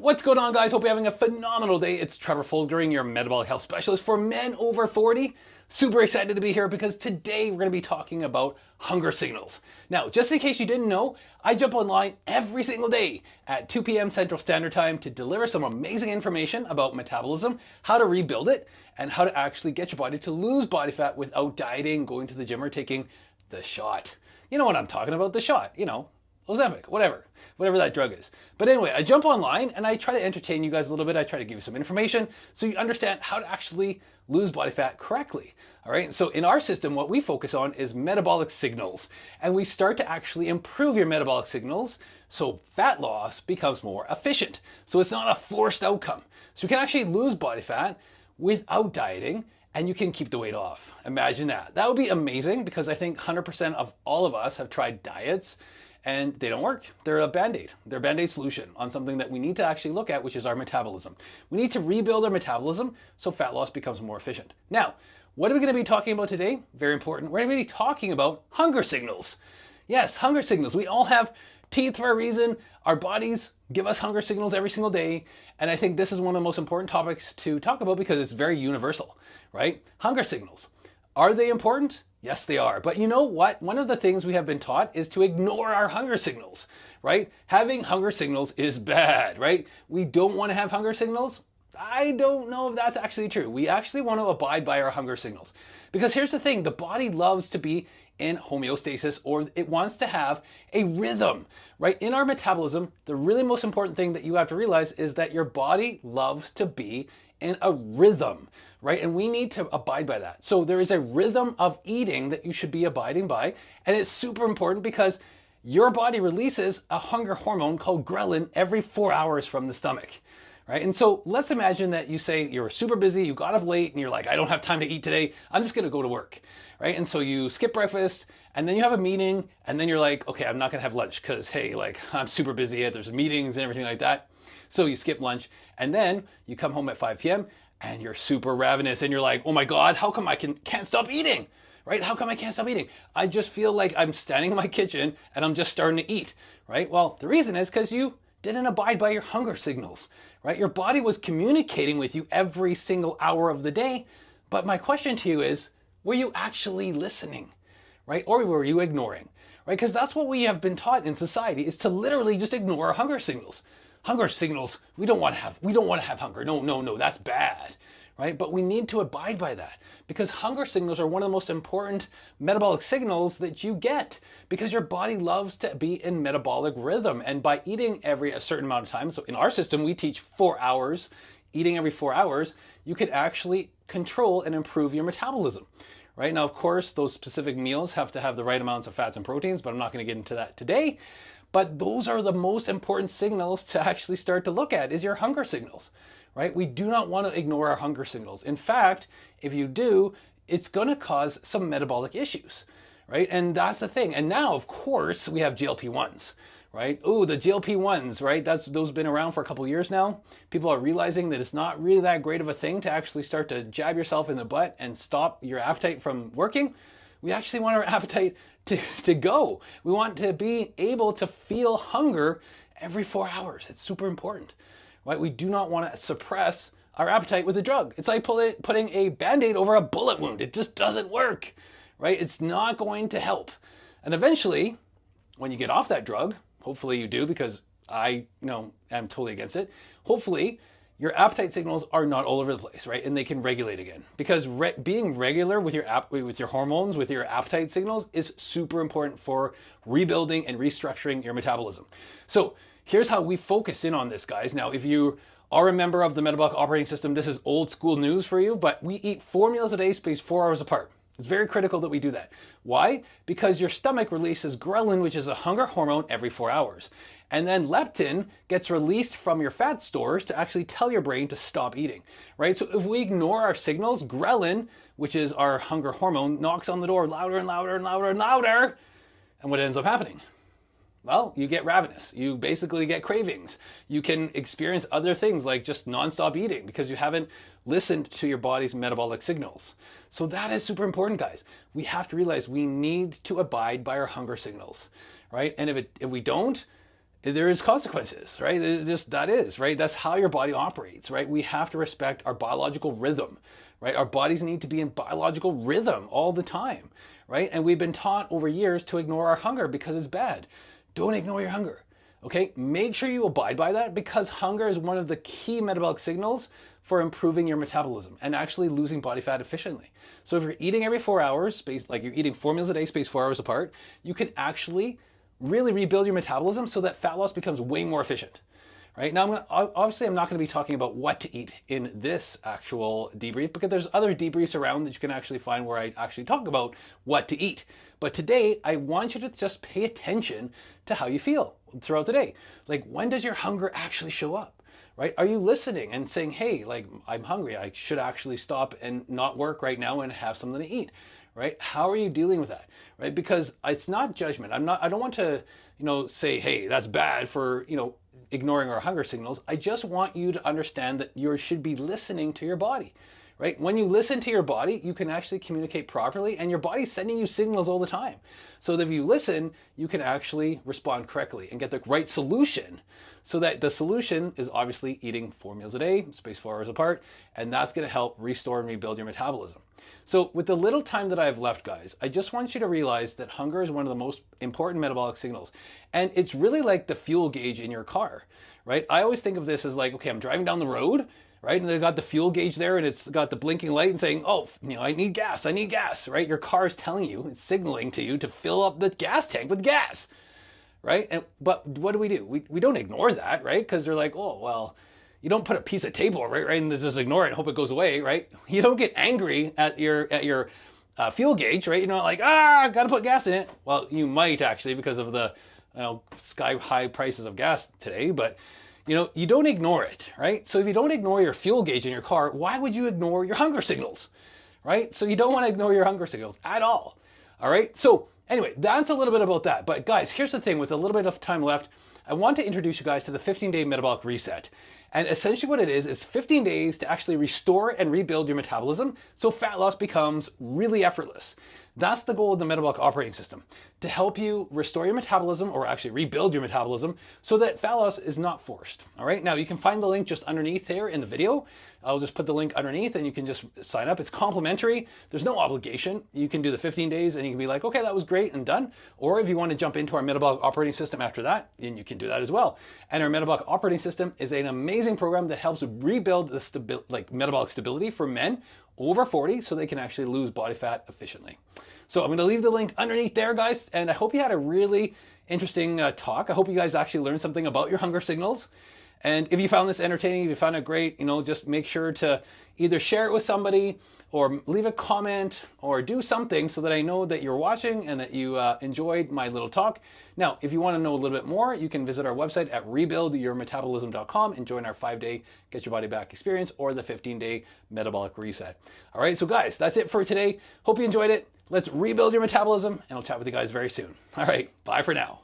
What's going on, guys? Hope you're having a phenomenal day. It's Trevor Folgering, your metabolic health specialist for men over 40. Super excited to be here because today we're going to be talking about hunger signals. Now, just in case you didn't know, I jump online every single day at 2 p.m. Central Standard Time to deliver some amazing information about metabolism, how to rebuild it, and how to actually get your body to lose body fat without dieting, going to the gym, or taking the shot. You know what I'm talking about, the shot, Ozempic, whatever that drug is. But anyway, I jump online and I try to entertain you guys a little bit. I try to give you some information so you understand how to actually lose body fat correctly. All right. And so in our system, what we focus on is metabolic signals, and we start to actually improve your metabolic signals so fat loss becomes more efficient. So it's not a forced outcome. So you can actually lose body fat without dieting, and you can keep the weight off. Imagine that. That would be amazing, because I think 100% of all of us have tried diets and they don't work. They're a Band-Aid. They're a Band-Aid solution on something that we need to actually look at, which is our metabolism. We need to rebuild our metabolism so fat loss becomes more efficient. Now, what are we going to be talking about today? Very important. We're going to be talking about hunger signals. Yes, hunger signals. We all have teeth for a reason. Our bodies give us hunger signals every single day. And I think this is one of the most important topics to talk about because it's very universal, right? Hunger signals. Are they important? Yes, they are. But you know what? One of the things we have been taught is to ignore our hunger signals, right? Having hunger signals is bad, right? We don't want to have hunger signals. I don't know if that's actually true. We actually want to abide by our hunger signals. Because here's the thing, the body loves to be in homeostasis, or it wants to have a rhythm, right? In our metabolism, the really most important thing that you have to realize is that your body loves to be in a rhythm, right? And we need to abide by that. So there is a rhythm of eating that you should be abiding by. And it's super important because your body releases a hunger hormone called ghrelin every 4 hours from the stomach, right? And so let's imagine that you say you're super busy, you got up late, and you're like, I don't have time to eat today. I'm just going to go to work, right? And so you skip breakfast, and then you have a meeting, and then you're like, okay, I'm not going to have lunch because, hey, I'm super busy. There's meetings and everything like that. So you skip lunch, and then you come home at 5 p.m. and you're super ravenous, and you're like, oh my God, how come I can't stop eating, right? How come I can't stop eating? I just feel like I'm standing in my kitchen and I'm just starting to eat, right? Well, the reason is because you didn't abide by your hunger signals, right? Your body was communicating with you every single hour of the day. But my question to you is, were you actually listening, right? Or were you ignoring, right? Because that's what we have been taught in society, is to literally just ignore our hunger signals. Hunger signals, we don't want to have hunger. No, that's bad, right? But we need to abide by that, because hunger signals are one of the most important metabolic signals that you get, because your body loves to be in metabolic rhythm. And by eating every a certain amount of time, so in our system, we teach 4 hours, eating every 4 hours, you can actually control and improve your metabolism. Right? Now, of course, those specific meals have to have the right amounts of fats and proteins, but I'm not going to get into that today. But those are the most important signals to actually start to look at, is your hunger signals, right? We do not want to ignore our hunger signals. In fact, if you do, it's going to cause some metabolic issues, right? And that's the thing. And now, of course, we have GLP-1s, right? Oh, the GLP-1s, right? Those have been around for a couple of years now. People are realizing that it's not really that great of a thing to actually start to jab yourself in the butt and stop your appetite from working. We actually want our appetite to go. We want to be able to feel hunger every 4 hours. It's super important, right? We do not want to suppress our appetite with a drug. It's like putting a Band-Aid over a bullet wound. It just doesn't work, right? It's not going to help. And eventually, when you get off that drug, hopefully you do, because I am totally against it. Hopefully, your appetite signals are not all over the place, right? And they can regulate again. Because being regular with your hormones, with your appetite signals, is super important for rebuilding and restructuring your metabolism. So here's how we focus in on this, guys. Now, if you are a member of the metabolic operating system, this is old school news for you, but we eat 4 meals a day spaced 4 hours apart. It's very critical that we do that. Why? Because your stomach releases ghrelin, which is a hunger hormone, every 4 hours. And then leptin gets released from your fat stores to actually tell your brain to stop eating, right? So if we ignore our signals, ghrelin, which is our hunger hormone, knocks on the door louder and louder and louder and louder. And what ends up happening? Well, you get ravenous. You basically get cravings. You can experience other things like just nonstop eating because you haven't listened to your body's metabolic signals. So that is super important, guys. We have to realize we need to abide by our hunger signals, right? And if we don't, there is consequences, right? That is, right? That's how your body operates, right? We have to respect our biological rhythm, right? Our bodies need to be in biological rhythm all the time, right? And we've been taught over years to ignore our hunger because it's bad. Don't ignore your hunger, okay? Make sure you abide by that, because hunger is one of the key metabolic signals for improving your metabolism and actually losing body fat efficiently. So if you're eating every 4 hours, like you're eating 4 meals a day spaced 4 hours apart, you can actually really rebuild your metabolism so that fat loss becomes way more efficient. Right now, obviously I'm not going to be talking about what to eat in this actual debrief, because there's other debriefs around that you can actually find where I actually talk about what to eat. But today, I want you to just pay attention to how you feel throughout the day. Like, when does your hunger actually show up? Right? Are you listening and saying, hey, like, I'm hungry, I should actually stop and not work right now and have something to eat? Right? How are you dealing with that? Right? Because it's not judgment. I don't want to, say, hey, that's bad for, ignoring our hunger signals. I just want you to understand that you should be listening to your body, right? When you listen to your body, you can actually communicate properly, and your body's sending you signals all the time. So that if you listen, you can actually respond correctly and get the right solution. So that the solution is obviously eating 4 meals a day, spaced 4 hours apart, and that's going to help restore and rebuild your metabolism. So with the little time that I have left, guys, I just want you to realize that hunger is one of the most important metabolic signals. And it's really like the fuel gauge in your car, right? I always think of this as like, okay, I'm driving down the road, right? And they've got the fuel gauge there, and it's got the blinking light and saying, oh, I need gas, right? Your car is telling you, it's signaling to you to fill up the gas tank with gas, right? But what do? We don't ignore that, right? Because they're like, oh, well, you don't put a piece of tape over it, right? And just ignore it and hope it goes away, right? You don't get angry at your fuel gauge, right? You're not like, gotta put gas in it. Well, you might actually, because of the sky high prices of gas today, but you don't ignore it, right? So if you don't ignore your fuel gauge in your car, why would you ignore your hunger signals, right? So you don't want to ignore your hunger signals at all. All right. So anyway, that's a little bit about that. But guys, here's the thing, with a little bit of time left, I want to introduce you guys to the 15-day metabolic reset. And essentially what it is 15 days to actually restore and rebuild your metabolism so fat loss becomes really effortless. That's the goal of the metabolic operating system, to help you restore your metabolism, or actually rebuild your metabolism, so that fat loss is not forced. All right. Now you can find the link just underneath here in the video. I'll just put the link underneath and you can just sign up. It's complimentary. There's no obligation. You can do the 15 days and you can be like, okay, that was great and done. Or if you want to jump into our metabolic operating system after that, then you can do that as well. And our metabolic operating system is an amazing program that helps rebuild the metabolic stability for men over 40 so they can actually lose body fat efficiently. So I'm going to leave the link underneath there, guys, and I hope you had a really interesting talk. I hope you guys actually learned something about your hunger signals. And if you found this entertaining, if you found it great, just make sure to either share it with somebody or leave a comment or do something so that I know that you're watching and that you enjoyed my little talk. Now, if you want to know a little bit more, you can visit our website at rebuildyourmetabolism.com and join our 5-day Get Your Body Back experience or the 15-day metabolic reset. All right, so guys, that's it for today. Hope you enjoyed it. Let's rebuild your metabolism, and I'll chat with you guys very soon. All right, bye for now.